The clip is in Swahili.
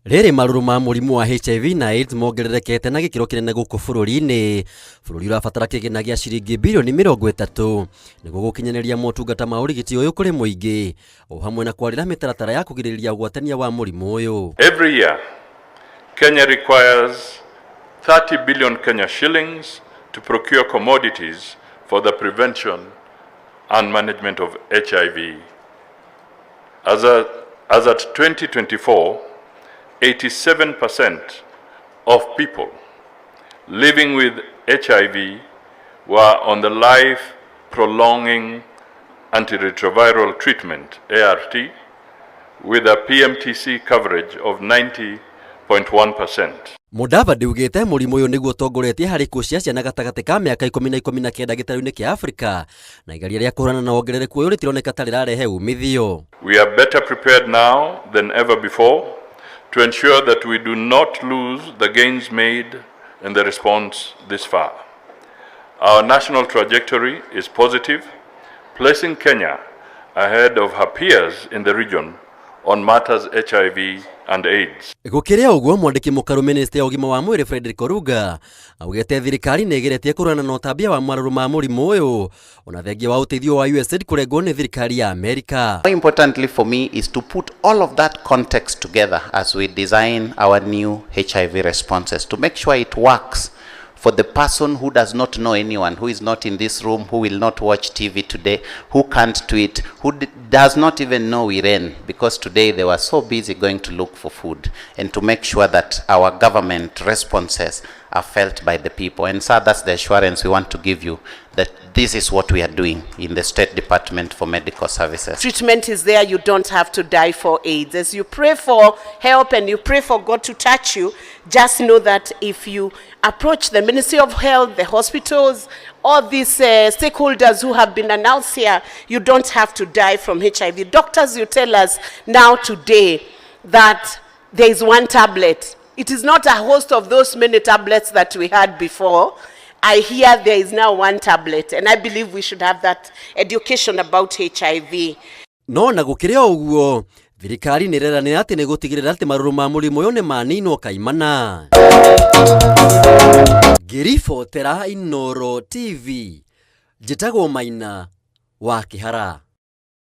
Rĩrĩ marũrũ ma mũrimu wa HIV na AIDS mongererekete na gĩkĩro kĩnene gũkũ bũrũri-inĩ. Bũrũri ũrabatara kĩgĩna gĩa ciringi birioni 30 nĩguo gũkinyanĩria motungata ma ũrigiti ũyũ kũrĩ mũingĩ, o hamwe na kwarĩra mĩtaratara ya kũgirĩrĩria ũgwatania wa mũrimũ ũyũ. Every year, Kenya requires 30 billion Kenya shillings to procure commodities for the prevention and management of HIV. As at 2024, 87% of people living with HIV were on the life-prolonging antiretroviral treatment, ART, with a PMTC coverage of 90.1%. Mudavadi ugĩte mũrimũ ũyũ nĩguo ũtongoretie harĩ ikuũ cia ciana gatagatĩ ka mĩaka 10 na 19 gĩtarũ-inĩ kĩa Afrika, na igeria rĩa kũhũrana na wongerereku ũyũ rĩtironeka ta rĩrarehe umithio. We are better prepared now than ever before to ensure that we do not lose the gains made in the response this far. Our national trajectory is positive, placing Kenya ahead of her peers in the region on matters HIV and AIDS. Gũkĩrĩa ũguo, mwandĩki mũkaru Minister ya ũgima wa mwĩrĩ Frederick Oruga augĩte thirikari nĩ ĩgeretie kũrũana na ũtambia wa marũrũ ma mũrimũ ũyũ ona thengia wa ũteithio wa USAID kũrengwo nĩ thirikari ya Amerika. More importantly for me is to put all of that context together as we design our new HIV responses to make sure it works for the person who does not know anyone, who is not in this room, who will not watch TV today, who can't tweet, who does not even know Irene, because today they were so busy going to look for food, and to make sure that our government responses are felt by the people. And so that's the assurance we want to give you, that this is what we are doing in the State Department for Medical Services. Treatment is there, you don't have to die for AIDS. As you pray for help and you pray for God to touch you, just know that if you approach the Ministry of Health, the hospitals, all these stakeholders who have been announced here, you don't have to die from HIV. Doctors, you tell us now today that there is one tablet. It is not a host of those many tablets that we had before. I hear there is now one tablet, and I believe we should have that education about HIV. No na gũkĩrĩa ũguo, thirikari nĩ ĩreranĩra atĩ nĩ gũtigĩrĩra atĩ marũrũ ma mũrimũ ũyũ nĩ maninwo kaimana. Ngĩribotera Inooro TV, njĩtagwo Maina wa Kĩhara.